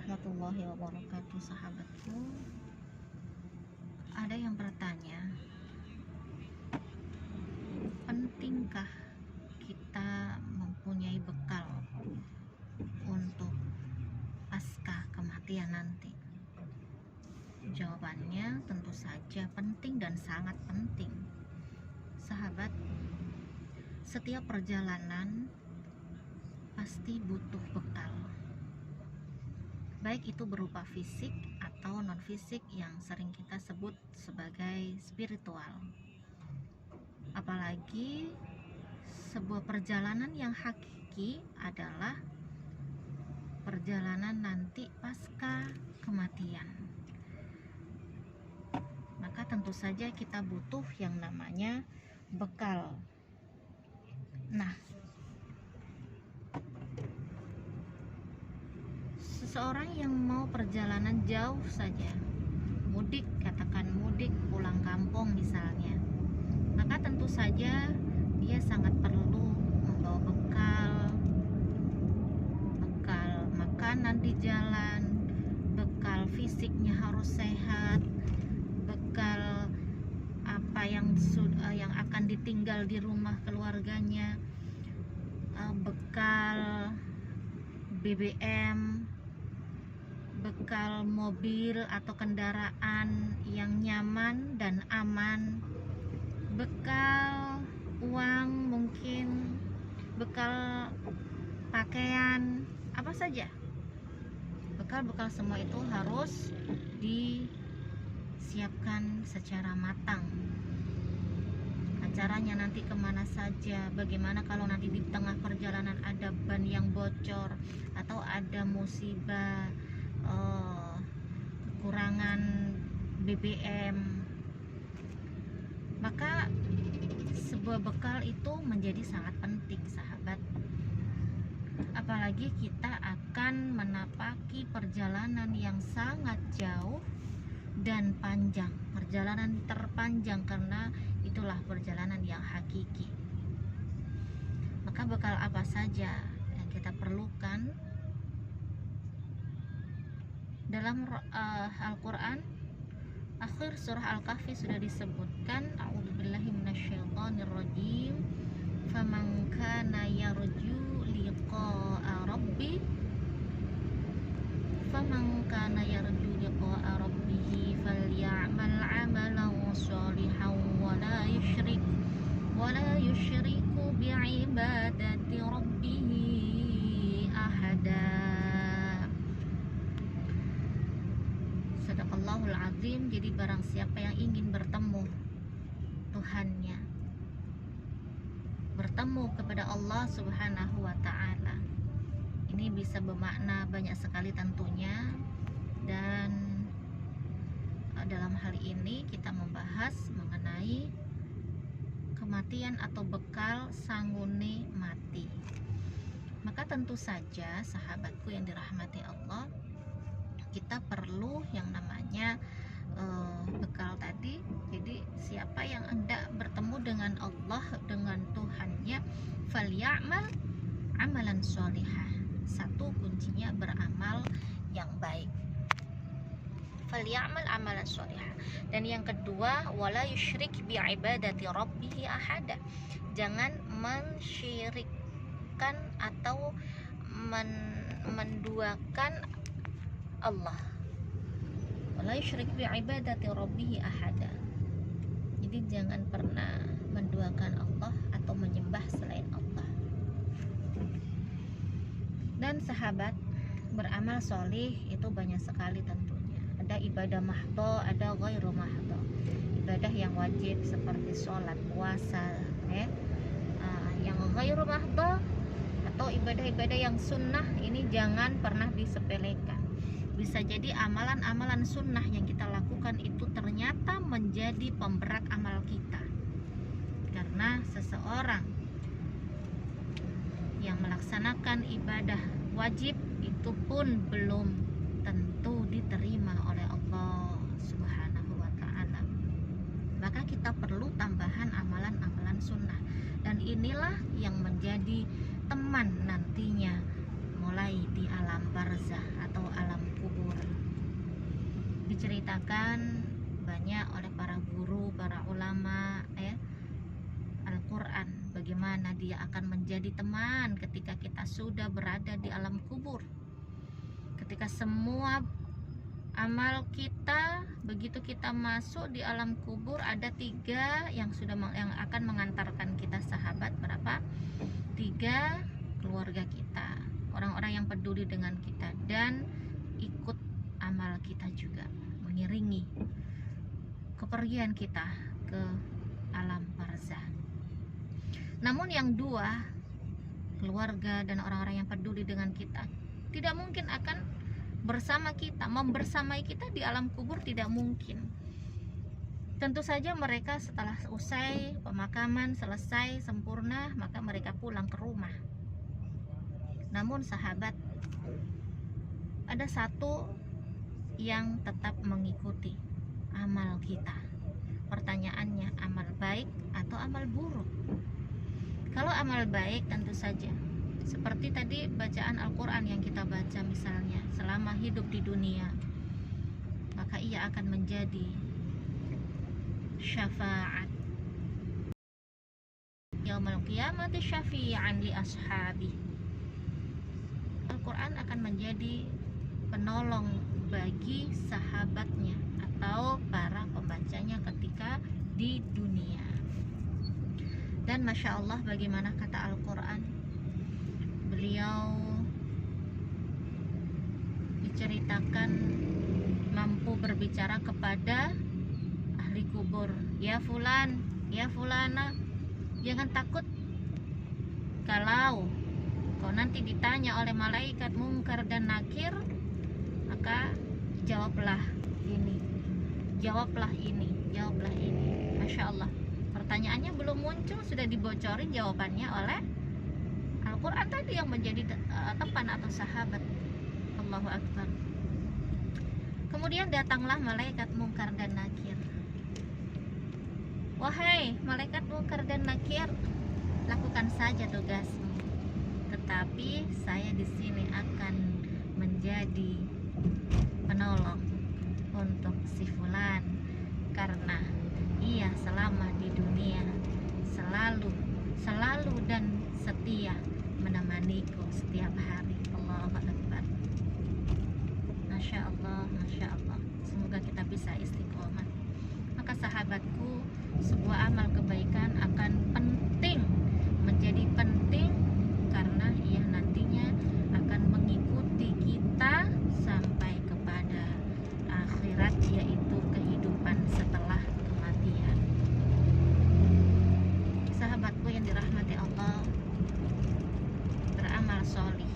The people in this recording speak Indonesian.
warahmatullahi wabarakatuh, sahabatku. Ada yang bertanya, pentingkah kita mempunyai bekal untuk pasca kematian nanti? Jawabannya tentu saja penting dan sangat penting. Sahabat, setiap perjalanan pasti butuh bekal, baik itu berupa fisik atau non fisik yang sering kita sebut sebagai spiritual. Apalagi sebuah perjalanan yang hakiki adalah perjalanan nanti pasca kematian. Maka tentu saja kita butuh yang namanya bekal. Nah, seseorang yang mau perjalanan jauh saja, mudik, katakan mudik pulang kampung misalnya, maka tentu saja dia sangat perlu membawa bekal makanan di jalan, bekal fisiknya harus sehat, bekal apa yang akan ditinggal di rumah keluarganya, bekal BBM, bekal mobil atau kendaraan yang nyaman dan aman, bekal uang, mungkin bekal pakaian, apa saja. Bekal-bekal semua itu harus disiapkan secara matang. Acaranya nanti kemana saja, bagaimana kalau nanti di tengah perjalanan ada ban yang bocor atau ada musibah, kekurangan BBM, maka sebuah bekal itu menjadi sangat penting, sahabat. Apalagi kita akan menapaki perjalanan yang sangat jauh dan panjang, perjalanan terpanjang, karena itulah perjalanan yang hakiki. Maka bekal apa saja yang kita perlukan? Dalam Al-Quran, akhir surah Al-Kahfi sudah disebutkan, a'udzubillahi minasyaitonirrajim, faman kana yarju liqa'a rabbi faman kana yarju liqa'a rabbih falyamal 'amalan shalihan wa la yusyriku bi'ibadati rabbih ahada. Sadaqallahul azim. Jadi barang siapa yang ingin bertemu Tuhannya, bertemu kepada Allah Subhanahu wa ta'ala, ini bisa bermakna banyak sekali tentunya. Dan dalam hal ini kita membahas mengenai kematian atau bekal sangguni mati. Maka tentu saja, sahabatku yang dirahmati Allah, kita perlu yang namanya bekal tadi. Jadi siapa yang hendak bertemu dengan Allah, dengan Tuhannya, falyamal amalan sholihah. Satu kuncinya beramal yang baik, falyamal amalan sholihah. Dan yang kedua, wala yusyrik bi'ibadati rabbih ahada. Jangan mensyirikkan atau menduakan Allah. Wala yusyrik bi'ibadati rabbih ahada. Jadi jangan pernah menduakan Allah atau menyembah selain Allah. Dan sahabat, beramal solih itu banyak sekali tentunya. Ada ibadah mahdho, ada ghairu mahdho. Ibadah yang wajib seperti sholat, puasa, yang ghairu mahdho atau ibadah-ibadah yang sunnah, ini jangan pernah disepelekan. Bisa jadi amalan-amalan sunnah yang kita lakukan itu ternyata menjadi pemberat amal kita, karena seseorang yang melaksanakan ibadah wajib itu pun belum tentu diterima oleh Allah Subhanahu wa ta'ala. Maka kita perlu tambahan amalan-amalan sunnah, dan inilah yang menjadi teman nantinya mulai di alam barzah atau alam diceritakan banyak oleh para guru, para ulama ya, Al-Quran, bagaimana dia akan menjadi teman ketika kita sudah berada di alam kubur. Ketika semua amal kita, begitu kita masuk di alam kubur, ada 3 yang akan mengantarkan kita, sahabat. Berapa? 3, keluarga kita, orang-orang yang peduli dengan kita, dan ikut amal kita juga mengiringi kepergian kita ke alam barzah. Namun yang 2, keluarga dan orang-orang yang peduli dengan kita, tidak mungkin akan bersama kita, membersamai kita di alam kubur, tidak mungkin. Tentu saja mereka setelah usai pemakaman, selesai sempurna, maka mereka pulang ke rumah. Namun sahabat, ada satu yang tetap mengikuti amal kita. Pertanyaannya, amal baik atau amal buruk? Kalau amal baik, tentu saja seperti tadi bacaan Al-Quran yang kita baca misalnya, selama hidup di dunia, maka ia akan menjadi syafaat yaumul qiyamati syafi'an li ashabi. Al-Quran akan menjadi penolong bagi sahabatnya atau para pembacanya ketika di dunia. Dan Masya Allah, bagaimana kata Al-Quran, beliau diceritakan mampu berbicara kepada ahli kubur. Ya fulan, ya fulana, jangan takut kalau kau nanti ditanya oleh malaikat mungkar dan nakir, maka jawablah ini, jawablah ini, jawablah ini. Masya Allah, pertanyaannya belum muncul sudah dibocorin jawabannya oleh Al-Quran tadi yang menjadi teman atau sahabat. Allahu Akbar. Kemudian datanglah malaikat mungkar dan nakir. Wahai malaikat mungkar dan nakir, lakukan saja tugasmu, tetapi saya di sini akan menjadi penolong untuk si fulan, karena ia selama di dunia selalu dan setia menemaniku setiap hari. Allahu Akbar. Masya Allah, Masya Allah. Semoga kita bisa istiqomah. Maka sahabatku, sebuah amal kebaikan akan penting, menjadi penting, karena ia nantinya akan mengikuti kita sampai kepada akhirat, yaitu kehidupan setelah kematian. Sahabatku yang dirahmati Allah, beramal solih